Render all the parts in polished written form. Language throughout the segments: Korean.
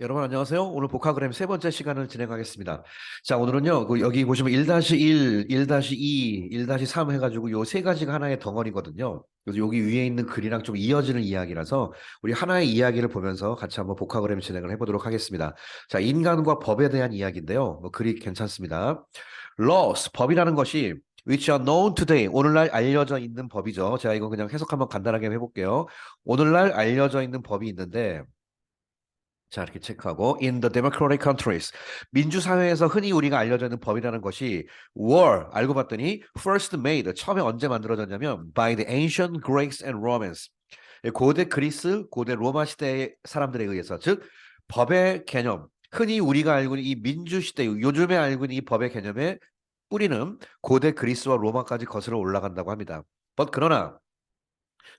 여러분 안녕하세요. 오늘 복화그램 세 번째 시간을 진행하겠습니다. 자, 오늘은요. 여기 보시면 1-1, 1-2, 1-3 해가지고 요 세 가지가 하나의 덩어리거든요. 그래서 여기 위에 있는 글이랑 좀 이어지는 이야기라서 우리 하나의 이야기를 보면서 같이 한번 복화그램 진행을 해보도록 하겠습니다. 자, 인간과 법에 대한 이야기인데요. 뭐 글이 괜찮습니다. Laws, 법이라는 것이 which are known today, 오늘날 알려져 있는 법이죠. 제가 이거 그냥 해석 한번 간단하게 해볼게요. 오늘날 알려져 있는 법이 있는데 자, 이렇게 체크하고 in the democratic countries 민주사회에서 흔히 우리가 알려져 있는 법이라는 것이 were 알고 봤더니 first made 처음에 언제 만들어졌냐면 by the ancient Greeks and Romans 고대 그리스, 고대 로마 시대의 사람들에 의해서 즉 법의 개념 흔히 우리가 알고 있는 이 민주 시대 요즘에 알고 있는 이 법의 개념의 뿌리는 고대 그리스와 로마까지 거슬러 올라간다고 합니다. 그러나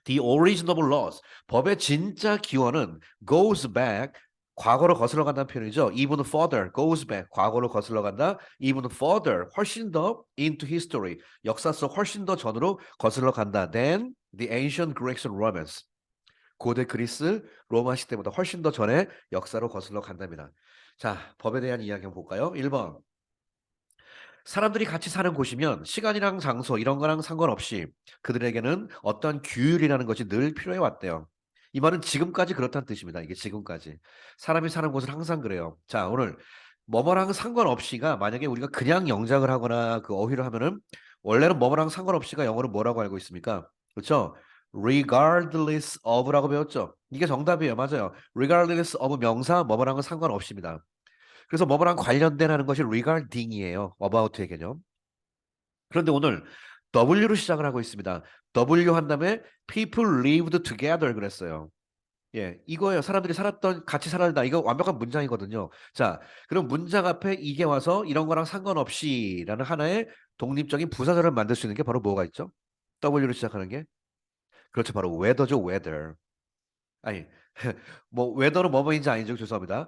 The origin of laws. 법의 진짜 기원은 goes back. 과거로 거슬러 간다는 표현이죠. Even further goes back. 과거로 거슬러 간다. Even further 훨씬 더 into history. 역사 속 훨씬 더 전으로 거슬러 간다. Than the ancient Greeks and Romans. 고대 그리스, 로마 시대보다 훨씬 더 전에 역사로 거슬러 간답니다. 자, 법에 대한 이야기 한번 볼까요? 1번. 사람들이 같이 사는 곳이면 시간이랑 장소 이런 거랑 상관없이 그들에게는 어떤 규율이라는 것이 늘 필요해 왔대요. 이 말은 지금까지 그렇다는 뜻입니다. 이게 지금까지. 사람이 사는 곳은 항상 그래요. 자, 오늘 뭐뭐랑 상관없이가 만약에 우리가 그냥 영작을 하거나 그 어휘를 하면은 원래는 뭐뭐랑 상관없이가 영어로 뭐라고 알고 있습니까? 그렇죠? regardless of라고 배웠죠. 이게 정답이에요. 맞아요. regardless of 명사 뭐뭐랑은 상관없습니다. 그래서 뭐뭐랑 관련된 하는 것이 regarding이에요. about의 개념. 그런데 오늘 W로 시작을 하고 있습니다. W 한 다음에 people lived together 그랬어요. 예, 이거예요. 사람들이 같이 살았다. 이거 완벽한 문장이거든요. 자, 그럼 문장 앞에 이게 와서 이런 거랑 상관없이라는 하나의 독립적인 부사절을 만들 수 있는 게 바로 뭐가 있죠? W로 시작하는 게? 그렇죠. 바로 weather죠, weather. 아니, 뭐, weather는 뭐뭐인지 아니죠. 죄송합니다.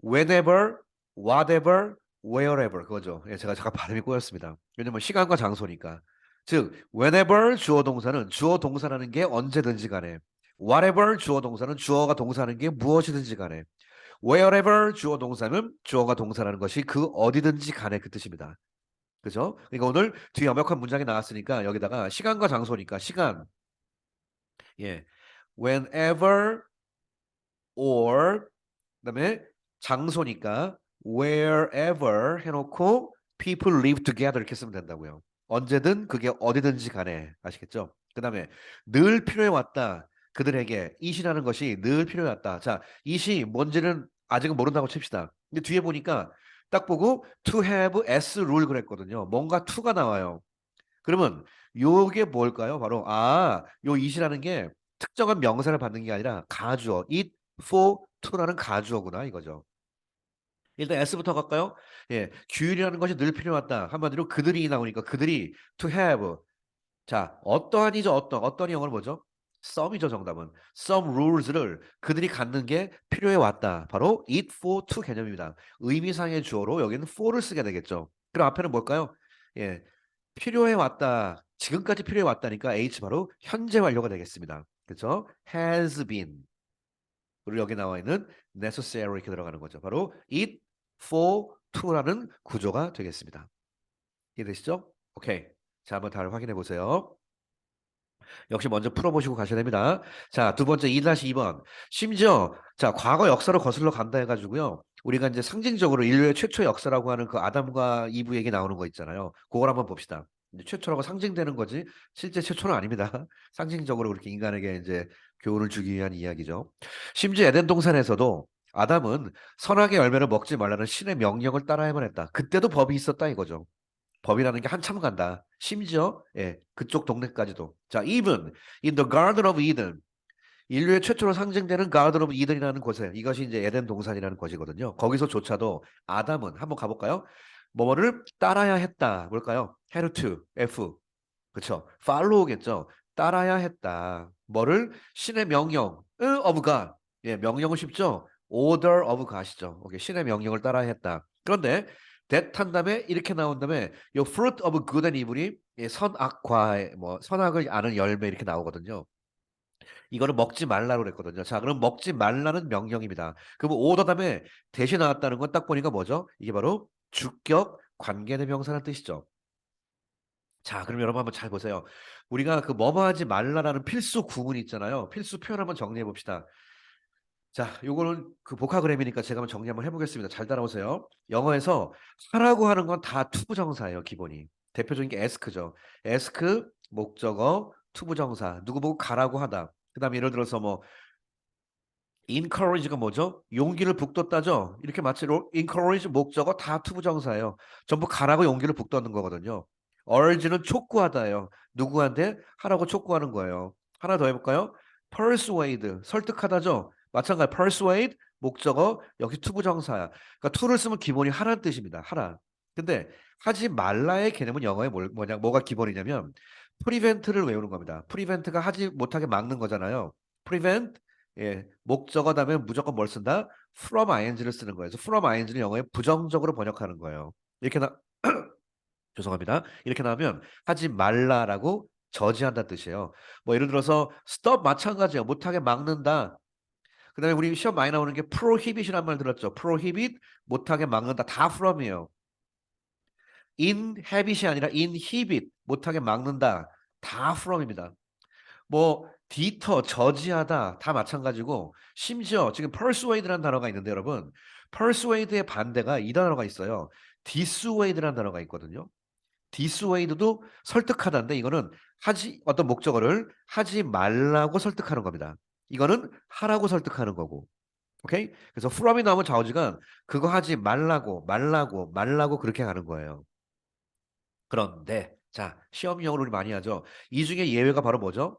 whenever, whatever, wherever 그거죠. 예, 제가 잠깐 발음이 꼬였습니다. 왜냐면 시간과 장소니까. 즉, whenever 주어 동사는 주어 동사라는 게 언제든지 간에 whatever 주어 동사는 주어가 동사하는 게 무엇이든지 간에 wherever 주어 동사는 주어가 동사라는 것이 그 어디든지 간에 그 뜻입니다. 그죠? 그러니까 오늘 뒤에 완벽한 문장이 나왔으니까 여기다가 시간과 장소니까 시간 예. whenever or 그다음에 장소니까 wherever 해놓고 people live together 이렇게 쓰면 된다고요. 언제든 그게 어디든지 간에 아시겠죠? 그다음에 늘 필요해 왔다. 그들에게 it이라는 것이 늘 필요해 왔다. 자, it이 뭔지는 아직은 모른다고 칩시다. 근데 뒤에 보니까 딱 보고 to have s rule 그랬거든요. 뭔가 to가 나와요. 그러면 요게 뭘까요? 바로 요 it이라는 게 특정한 명사를 받는 게 아니라 가주어 it for to라는 가주어구나 이거죠. 일단 S부터 갈까요? 예, 규율이라는 것이 늘 필요하다. 한마디로 그들이 나오니까 그들이 to have. 자, 어떠한이죠? 어떤 영어로 뭐죠? some이죠, 정답은. some rules를 그들이 갖는 게 필요해 왔다. 바로 it for to 개념입니다. 의미상의 주어로 여기는 for를 쓰게 되겠죠. 그럼 앞에는 뭘까요? 예, 필요해 왔다. 지금까지 필요해 왔다니까 H 바로 현재 완료가 되겠습니다. 그렇죠? has been. 그리고 여기 나와 있는 necessary 이렇게 들어가는 거죠. 바로 it for to라는 구조가 되겠습니다. 이해되시죠? 오케이. 자, 한번 다 확인해 보세요. 역시 먼저 풀어보시고 가셔야 됩니다. 자, 두 번째 2-2번. 심지어 자, 과거 역사로 거슬러 간다 해가지고요. 우리가 이제 상징적으로 인류의 최초 역사라고 하는 그 아담과 이브 얘기 나오는 거 있잖아요. 그걸 한번 봅시다. 이제 최초라고 상징되는 거지 실제 최초는 아닙니다. 상징적으로 그렇게 인간에게 이제 교훈을 주기 위한 이야기죠. 심지어 에덴 동산에서도 아담은 선악의 열매를 먹지 말라는 신의 명령을 따라야만 했다. 그때도 법이 있었다 이거죠. 법이라는 게 한참 간다. 심지어 예, 그쪽 동네까지도. 자, even in the Garden of Eden 인류의 최초로 상징되는 Garden of Eden이라는 곳에 이것이 이제 에덴 동산이라는 것이거든요. 거기서조차도 아담은 한번 가볼까요? 뭐뭐를 따라야 했다. 뭘까요? had to, F. 그렇죠. follow겠죠. 따라야 했다. 뭐를 신의 명령, of God. 예, 명령은 쉽죠. order of God이죠. 오케이, 신의 명령을 따라야 했다. 그런데 that 한 다음에 이렇게 나온 다음에 요 fruit of good and evil이 예, 선악과의 뭐 선악을 아는 열매 이렇게 나오거든요. 이거는 먹지 말라고 그랬거든요. 자, 그럼 먹지 말라는 명령입니다. 그럼 오더 다음에 대신 나왔다는 건 딱 보니까 뭐죠? 이게 바로 주격 관계대명사라는 뜻이죠. 자, 그럼 여러분 한번 잘 보세요. 우리가 그 뭐뭐 하지 말라라는 필수 구문 있잖아요. 필수 표현 한번 정리해 봅시다. 자, 요거는 그 복화그램이니까 제가 한번 정리 한번 해보겠습니다. 잘 따라오세요. 영어에서 하라고 하는 건 다 투부정사예요, 기본이. 대표적인 게 ask죠. ask, 목적어, 투부정사. 누구 보고 가라고 하다. 그 다음에 예를 들어서 뭐 encourage가 뭐죠? 용기를 북돋다죠. 이렇게 마치로 encourage 목적어 다 투부정사예요. 전부 가라고 용기를 북돋는 거거든요. urge는 촉구하다예요. 누구한테 하라고 촉구하는 거예요. 하나 더 해볼까요? persuade 설득하다죠. 마찬가지 persuade 목적어 역시 투부정사야. 그러니까 to를 쓰면 기본이 하라는 뜻입니다. 하라. 근데 하지 말라의 개념은 영어에 뭐가 기본이냐면 prevent를 외우는 겁니다. prevent가 하지 못하게 막는 거잖아요. prevent 예, 목적어 다음에 무조건 뭘 쓴다? from ing를 쓰는 거예요. 그래서 from ing를 영어에 부정적으로 번역하는 거예요. 이렇게 죄송합니다. 이렇게 나오면 하지 말라라고 저지한다는 뜻이에요. 뭐 예를 들어서 stop 마찬가지예요. 못하게 막는다. 그다음에 우리 시험 많이 나오는 게 prohibit이라는 말 들었죠. prohibit 못하게 막는다. 다 from이에요. inhabit이 아니라 inhibit 못하게 막는다. 다 from입니다. 뭐 디터 저지하다 다 마찬가지고 심지어 지금 persuade라는 단어가 있는데 여러분 persuade의 반대가 이 단어가 있어요. dissuade라는 단어가 있거든요. dissuade도 설득하다인데 이거는 하지 어떤 목적어를 하지 말라고 설득하는 겁니다. 이거는 하라고 설득하는 거고. 오케이? 그래서 from이 나오면 좌우지간 그거 하지 말라고 그렇게 가는 거예요. 그런데 자 시험용어로 우리 많이 하죠. 이 중에 예외가 바로 뭐죠?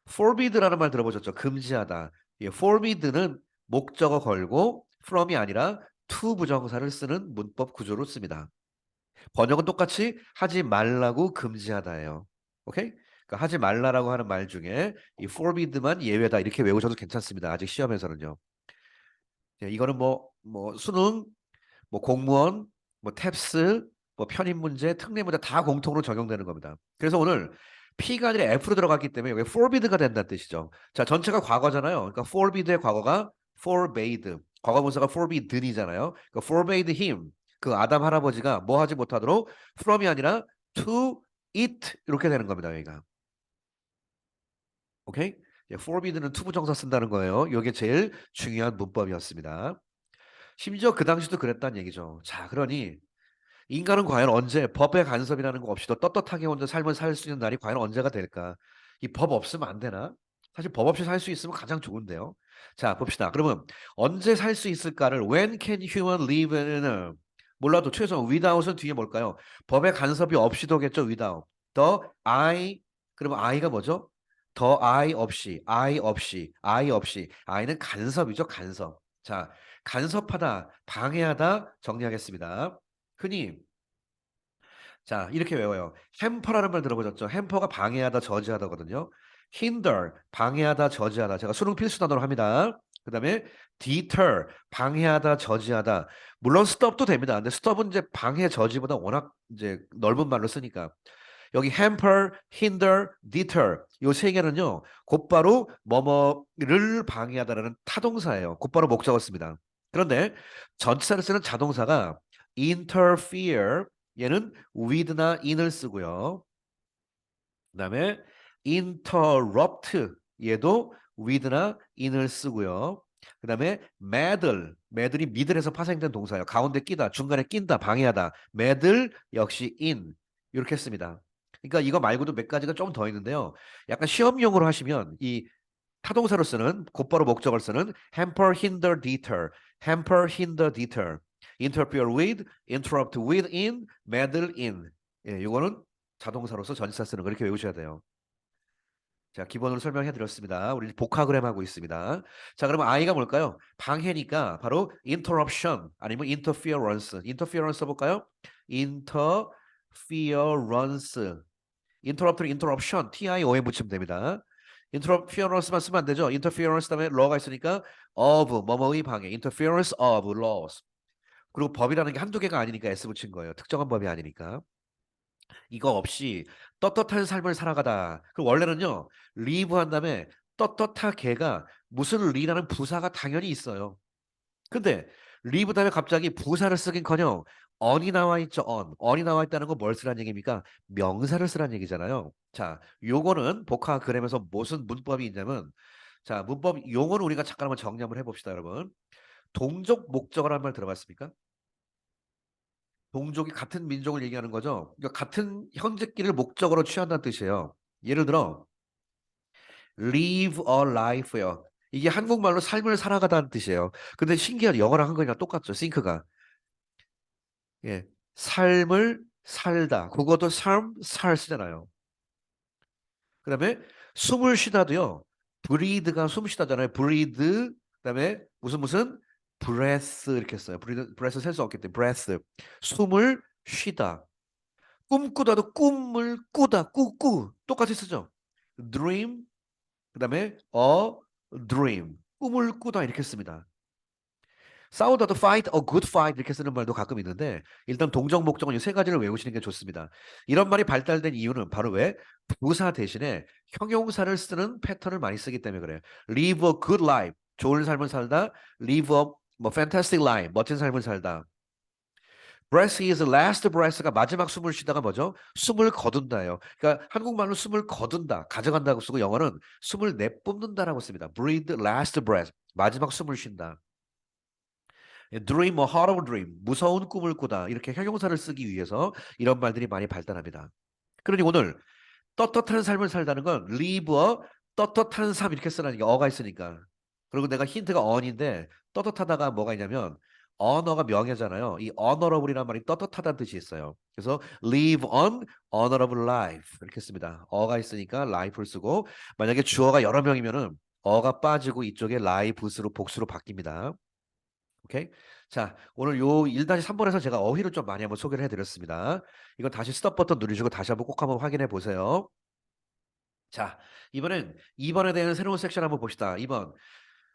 forbid라는 말 들어보셨죠? 금지하다. 예, forbid는 목적어 걸고 from이 아니라 to 부정사를 쓰는 문법 구조로 씁니다. 번역은 똑같이 하지 말라고 금지하다예요. 오케이? 그러니까 하지 말라라고 하는 말 중에 이 forbid만 예외다 이렇게 외우셔도 괜찮습니다. 아직 시험에서는요. 예, 이거는 뭐 수능, 뭐 공무원, 뭐 탭스, 뭐 편입 문제, 특례 문제 다 공통으로 적용되는 겁니다. 그래서 오늘 P가 아니라 F로 들어갔기 때문에 여기 forbid가 된다는 뜻이죠. 자, 전체가 과거잖아요. 그러니까 forbid의 과거가 forbade. 과거분사가 forbidden이잖아요. 그러니까 forbade him. 그 아담 할아버지가 뭐 하지 못하도록 from이 아니라 to eat 이렇게 되는 겁니다. 여기가. 오케이? 예, forbid는 투부정사 쓴다는 거예요. 이게 제일 중요한 문법이었습니다. 심지어 그 당시도 그랬다는 얘기죠. 자, 그러니 인간은 과연 언제 법의 간섭이라는 거 없이도 떳떳하게 혼자 삶을 살 수 있는 날이 과연 언제가 될까? 이 법 없으면 안 되나? 사실 법 없이 살 수 있으면 가장 좋은데요. 자, 봅시다. 그러면 언제 살 수 있을까를 When can human live in a 몰라도 최소한 without은 뒤에 뭘까요? 법의 간섭이 없이도겠죠. without. the I 그러면 I가 뭐죠? the I 없이 I는 간섭이죠. 간섭. 자, 간섭하다, 방해하다 정리하겠습니다. 흔히 자 이렇게 외워요. 햄퍼라는 말 들어보셨죠? 햄퍼가 방해하다, 저지하다거든요. hinder 방해하다, 저지하다. 제가 수능 필수 단어로 합니다. 그 다음에 deter 방해하다, 저지하다. 물론 stop도 됩니다. 근데 stop은 이제 방해, 저지보다 워낙 이제 넓은 말로 쓰니까 여기 hamper, hinder, deter 요 세 개는요 곧바로 뭐뭐를 방해하다라는 타동사예요. 곧바로 목적어 씁니다. 그런데 전치사를 쓰는 자동사가 interfere 얘는 with나 in을 쓰고요. 그다음에 interrupt 얘도 with나 in을 쓰고요. 그다음에 meddle이 미들에서 파생된 동사예요. 가운데 끼다, 중간에 낀다, 방해하다. meddle 역시 in 이렇게 씁니다. 그러니까 이거 말고도 몇 가지가 좀 더 있는데요. 약간 시험용으로 하시면 이 타동사로 쓰는 곧바로 목적을 쓰는 hamper, hinder, deter, hamper, hinder, deter, interfere with, interrupt with, in, meddle in. 예, 이거는 자동사로서 전치사 쓰는 거 이렇게 외우셔야 돼요. 자, 기본으로 설명해 드렸습니다. 우리 복화그램 하고 있습니다. 자, 그러면 I가 뭘까요? 방해니까 바로 interruption 아니면 interference. interference 써볼까요? interference. interrupt를 interruption, TIO에 붙이면 됩니다. interference만 쓰면 안 되죠. interference 다음에 law가 있으니까 of, 뭐뭐의 방해, interference of laws. 그리고 법이라는 게 한두 개가 아니니까 S 붙인 거예요. 특정한 법이 아니니까. 이거 없이 떳떳한 삶을 살아가다. 그 원래는요, live 한 다음에 떳떳하게가 무슨 리라는 부사가 당연히 있어요. 근데 리브 다음에 갑자기 부사를 쓰긴커녕 on이 나와 있죠. on이 나와 있다는 건 뭘 쓰란 얘기입니까? 명사를 쓰란 얘기잖아요. 자, 요거는 복화 그램에서 무슨 문법이 있냐면 자, 문법 용어는 우리가 잠깐 한번 정리 한번 해봅시다, 여러분. 동족 목적어라는 말 들어봤습니까? 동족이 같은 민족을 얘기하는 거죠. 그러니까 같은 현재끼리를 목적어로 취한다는 뜻이에요. 예를 들어 live a life요. 이게 한국말로 삶을 살아가다는 뜻이에요. 근데 신기하게 영어랑 한국이랑 똑같죠. 싱크가. 예. 삶을 살다. 그것도 삶, 살 쓰잖아요. 그다음에 숨을 쉬다도요. breathe가 숨 쉬다잖아요. breathe. 그다음에 무슨 breath 이렇게 써요. breath 셀 수 없기 때문에 breath. 숨을 쉬다. 꿈꾸다도 꿈을 꾸다. 꾸꾸 똑같이 쓰죠. dream 그다음에 a dream. 꿈을 꾸다 이렇게 씁니다. 싸우다도 fight a good fight 이렇게 쓰는 말도 가끔 있는데 일단 동적 목적은 이 세 가지를 외우시는 게 좋습니다. 이런 말이 발달된 이유는 바로 왜 부사 대신에 형용사를 쓰는 패턴을 많이 쓰기 때문에 그래요. live a good life 좋은 삶을 살다. live a 뭐 fantastic life 멋진 삶을 살다. breath is last breath가 마지막 숨을 쉬다가 뭐죠? 숨을 거둔다예요. 그러니까 한국말로 숨을 거둔다, 가져간다고 쓰고 영어는 숨을 내뿜는다라고 씁니다. breathe last breath 마지막 숨을 쉰다. dream a horrible dream 무서운 꿈을 꾸다 이렇게 형용사를 쓰기 위해서 이런 말들이 많이 발달합니다. 그러니 오늘 떳떳한 삶을 살다는 건 live a 떳떳한 삶 이렇게 쓰라는 게 어가 있으니까. 그리고 내가 힌트가 on인데 떳떳하다가 뭐가 있냐면 언어가 명예잖아요. 이 honorable이라는 말이 떳떳하다는 뜻이 있어요. 그래서 live an honorable life 이렇게 씁니다. 어가 있으니까 life를 쓰고 만약에 주어가 여러 명이면은 어가 빠지고 이쪽에 lifes로 복수로 바뀝니다. 오케이? 자, 오늘 요 1-3번에서 제가 어휘를 좀 많이 한번 소개를 해드렸습니다. 이거 다시 스톱 버튼 누르시고 다시 한번 꼭 한번 확인해 보세요. 자, 이번엔 2번에 대한 새로운 섹션 한번 봅시다. 2번.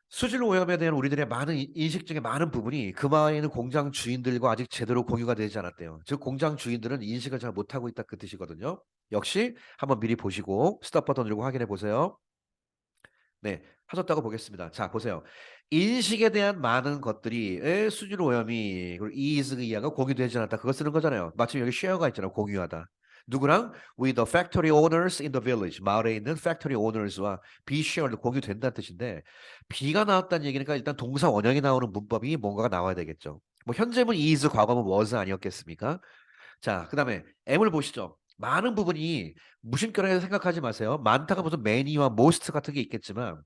수질 오염에 대한 우리들의 많은 인식 중에 많은 부분이 그마에 있는 공장 주인들과 아직 제대로 공유가 되지 않았대요. 즉 공장 주인들은 인식을 잘 못하고 있다 그 뜻이거든요. 역시 한번 미리 보시고 스톱 버튼 누르고 확인해 보세요. 네, 하셨다고 보겠습니다. 자, 보세요. 인식에 대한 많은 것들이 수질 오염이 그리고 이즈그 이하가 공유되지 않았다. 그거 쓰는 거잖아요. 마침 여기 share가 있잖아요. 공유하다. 누구랑? With the factory owners in the village. 마을에 있는 factory owners와 be shared 공유된다는 뜻인데 B가 나왔다는 얘기니까 일단 동사 원형이 나오는 문법이 뭔가가 나와야 되겠죠. 뭐 현재문 is, 과거문 was 아니었겠습니까? 자, 그다음에 M을 보시죠. 많은 부분이 무심결에 생각하지 마세요. 많다가 무슨 many와 most 같은 게 있겠지만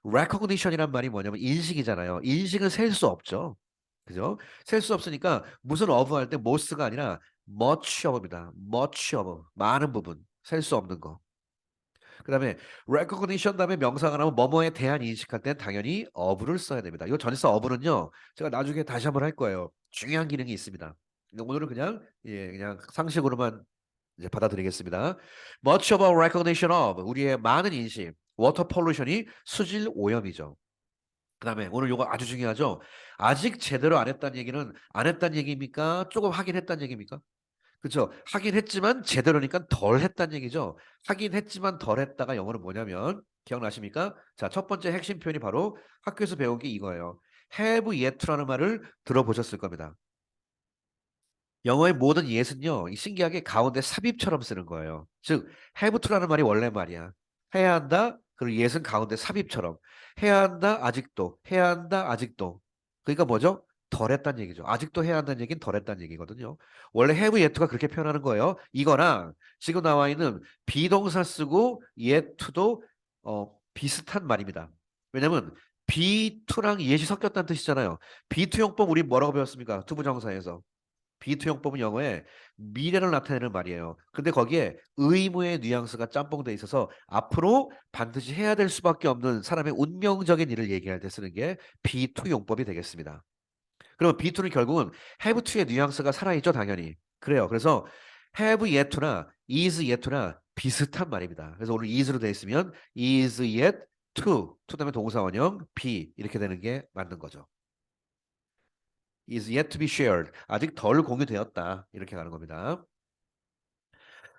recognition이란 말이 뭐냐면 인식이잖아요. 인식은 셀 수 없죠. 그죠? 셀 수 없으니까 무슨 of 할 때 most가 아니라 much of입니다. much of. 많은 부분. 셀 수 없는 거. 그다음에 recognition 다음에 명사가 나오면 뭐뭐에 대한 인식할 땐 당연히 of를 써야 됩니다. 이 전치사 of는요. 제가 나중에 다시 한번 할 거예요. 중요한 기능이 있습니다. 근데 오늘은 그냥 그냥 상식으로만 이제 받아들이겠습니다. Much of our recognition of 우리의 많은 인식, water pollution이 수질 오염이죠. 그다음에 오늘 요거 아주 중요하죠. 아직 제대로 안 했다는 얘기는 안 했다는 얘기입니까? 조금 하긴 했다는 얘기입니까? 그렇죠. 하긴 했지만 제대로니까 덜 했다는 얘기죠. 하긴 했지만 덜 했다가 영어는 뭐냐면 기억나십니까? 자, 첫 번째 핵심 표현이 바로 학교에서 배운 게 이거예요. have yet라는 말을 들어보셨을 겁니다. 영어의 모든 yet은요, 이 신기하게 가운데 삽입처럼 쓰는 거예요. 즉, have to라는 말이 원래 말이야. 해야 한다. 그리고 yet은 가운데 삽입처럼. 해야 한다. 아직도. 해야 한다. 아직도. 그러니까 뭐죠? 덜 했다는 얘기죠. 아직도 해야 한다는 얘기는 덜 했다는 얘기거든요. 원래 have yet가 그렇게 표현하는 거예요. 이거랑 지금 나와 있는 비동사 쓰고 yet to도 비슷한 말입니다. 왜냐면 be to랑 yet이 섞였다는 뜻이잖아요. be to 용법 우리 뭐라고 배웠습니까? 투부정사에서. 비투용법은 영어에 미래를 나타내는 말이에요. 근데 거기에 의무의 뉘앙스가 짬뽕돼 있어서 앞으로 반드시 해야 될 수밖에 없는 사람의 운명적인 일을 얘기할 때 쓰는 게 비투용법이 되겠습니다. 그러면 비투는 결국은 have to의 뉘앙스가 살아있죠, 당연히. 그래요. 그래서 have yet to나 is yet to나 비슷한 말입니다. 그래서 오늘 is로 되어 있으면 is yet to 다음에 동사 원형 be 이렇게 되는 게 맞는 거죠. is yet to be shared. 아직 덜 공유되었다. 이렇게 가는 겁니다.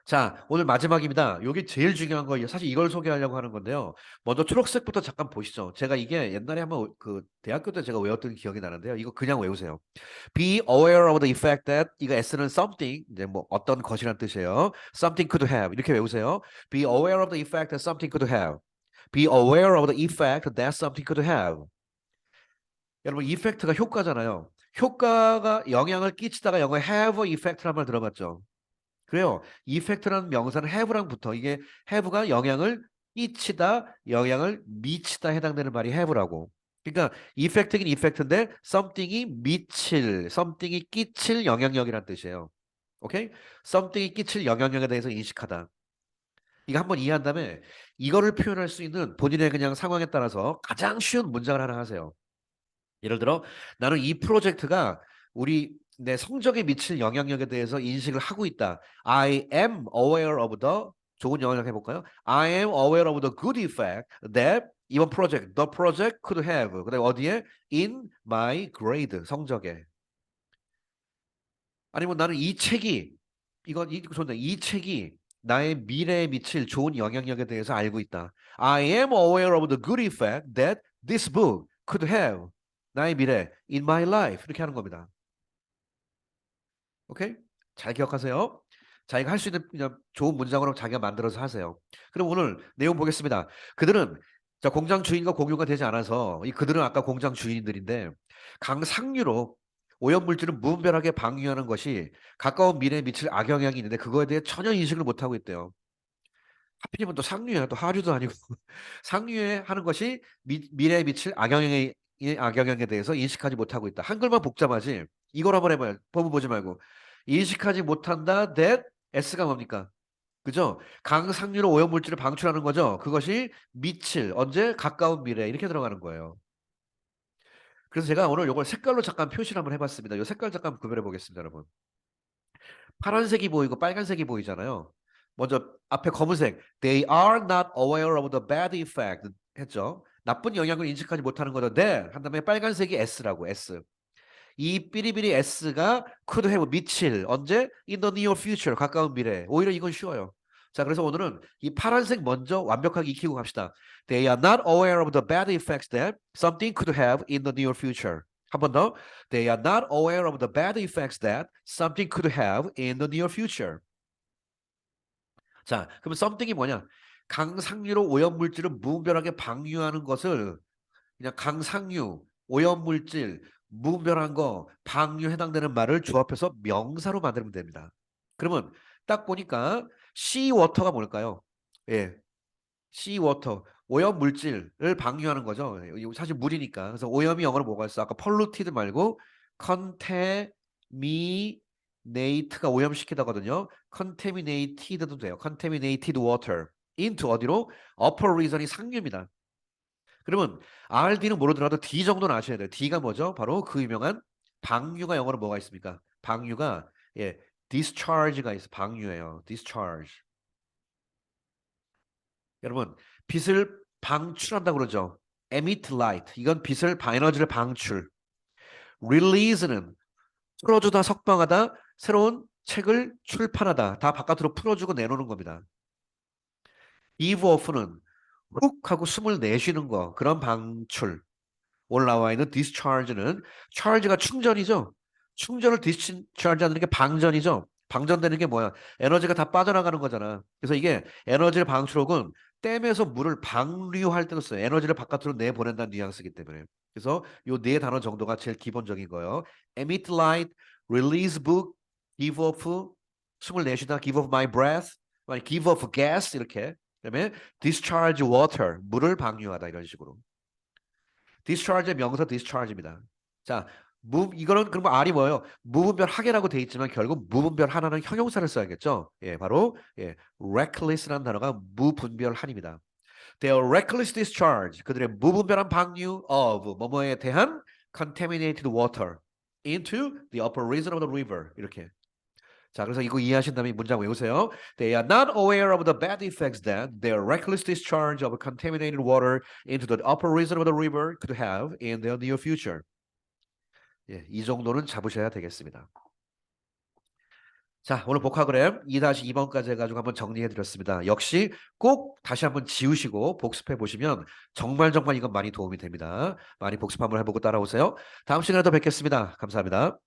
자, 오늘 마지막입니다. 이게 제일 중요한 거예요. 사실 이걸 소개하려고 하는 건데요. 먼저 초록색부터 잠깐 보시죠. 제가 이게 옛날에 한번 그 대학교 때 제가 외웠던 기억이 나는데요. 이거 그냥 외우세요. Be aware of the effect that 이거 S는 something 이제 뭐 어떤 것이란 뜻이에요. Something could have 이렇게 외우세요. Be aware of the effect that something could have. Be aware of the effect that something could have. 여러분, effect가 효과잖아요. 효과가 영향을 끼치다가 영어에 have a effect란 말 들어봤죠? 그래요. effect라는 명사는 have랑 붙어. 이게 have가 영향을 끼치다, 영향을 미치다 해당되는 말이 have라고. 그러니까 effect긴 effect인데 something이 미칠, something이 끼칠 영향력이란 뜻이에요. 오케이? something이 끼칠 영향력에 대해서 인식하다. 이거 한번 이해한 다음에 이거를 표현할 수 있는 본인의 그냥 상황에 따라서 가장 쉬운 문장을 하나 하세요. 예를 들어 나는 이 프로젝트가 우리 내 성적에 미칠 영향력에 대해서 인식을 하고 있다. I am aware of the 좋은 영어력 해볼까요? I am aware of the good effect that 이번 프로젝트, the project could have. 그다음에 어디에? In my grade 성적에. 아니면 나는 이 책이 이건 좋은데 이 책이 나의 미래에 미칠 좋은 영향력에 대해서 알고 있다. I am aware of the good effect that this book could have. 나의 미래, in my life 이렇게 하는 겁니다. 오케이? 잘 기억하세요. 자기가 할 수 있는 그냥 좋은 문장으로 자기가 만들어서 하세요. 그럼 오늘 내용 보겠습니다. 그들은 자, 공장 주인과 공유가 되지 않아서 이 그들은 아까 공장 주인들인데 강상류로 오염물질을 무분별하게 방류하는 것이 가까운 미래에 미칠 악영향이 있는데 그거에 대해 전혀 인식을 못하고 있대요. 하필이면 또 상류야. 또 하류도 아니고 상류에 하는 것이 미래에 미칠 악영향에 대해서 인식하지 못하고 있다. 한글만 복잡하지. 이걸 한번 해봐요. 법문 보지 말고. 인식하지 못한다. that S가 뭡니까? 그죠? 강상류로 오염물질을 방출하는 거죠. 그것이 미칠 언제 가까운 미래 이렇게 들어가는 거예요. 그래서 제가 오늘 이걸 색깔로 잠깐 표시를 한번 해봤습니다. 이 색깔 잠깐 구별해 보겠습니다, 여러분. 파란색이 보이고 빨간색이 보이잖아요. 먼저 앞에 검은색 They are not aware of the bad effect 했죠. 나쁜 영향을 인식하지 못하는 거죠. 네. 한 다음에 빨간색이 S라고 S. 이 삐리삐리 S가 could have 미칠 언제? In the near future 가까운 미래. 오히려 이건 쉬워요. 자, 그래서 오늘은 이 파란색 먼저 완벽하게 익히고 갑시다. They are not aware of the bad effects that something could have in the near future. 한 번 더. They are not aware of the bad effects that something could have in the near future. 자, 그럼 something이 뭐냐? 강상류로 오염물질을 무분별하게 방류하는 것을 그냥 강상류, 오염물질, 무분별한 거, 방류 해당되는 말을 조합해서 명사로 만들면 됩니다. 그러면 딱 보니까 sea water가 뭘까요? 예, sea water, 오염물질을 방류하는 거죠. 이거 사실 물이니까. 그래서 오염이 영어로 뭐가 있어? 아까 polluted 말고 contaminate가 오염시키다거든요. contaminated도 돼요. contaminated water into 어디로? upper region이 상류입니다. 그러면 RD는 모르더라도 D 정도는 아셔야 돼요. D가 뭐죠? 바로 그 유명한 방류가 영어로 뭐가 있습니까? 방류가 예, discharge가 있어. 방류예요. discharge. 여러분, 빛을 방출한다고 그러죠. emit light. 이건 빛을 에너지를 방출. release는 풀어주다, 석방하다, 새로운 책을 출판하다. 다 바깥으로 풀어주고 내놓는 겁니다. give off는 훅 하고 숨을 내쉬는 거. 그런 방출. 올라와 있는 discharge는 charge가 충전이죠. 충전을 discharge 하는 게 방전이죠. 방전되는 게 뭐야? 에너지가 다 빠져나가는 거잖아. 그래서 이게 에너지를 방출혹은 댐에서 물을 방류할 때도 써요. 에너지를 바깥으로 내보낸다는 뉘앙스이기 때문에. 그래서 요 네 단어 정도가 제일 기본적인 거예요. emit light, release book, give off, 숨을 내쉬다, give off my breath, give off gas 이렇게. 그다음에 discharge water, 물을 방류하다 이런 식으로. discharge의 명사 discharge입니다. 자, 이거는 그러면 R이 뭐예요? 무분별하게라고 돼 있지만 결국 무분별하나는 형용사를 써야겠죠. 예, 바로 예, reckless라는 단어가 무분별한입니다. Their reckless discharge, 그들의 무분별한 방류 of 뭐뭐에 대한 contaminated water into the upper region of the river 이렇게. 자, 그래서 이거 이해하신 다음에 문장 외우세요. They are not aware of the bad effects that their reckless discharge of contaminated water into the upper region of the river could have in their near future. 예, 이 정도는 잡으셔야 되겠습니다. 자, 오늘 복화그램 2-2번까지 해가지고 한번 정리해 드렸습니다. 역시 꼭 다시 한번 지우시고 복습해 보시면 정말 이건 많이 도움이 됩니다. 많이 복습 한번 해보고 따라오세요. 다음 시간에 또 뵙겠습니다. 감사합니다.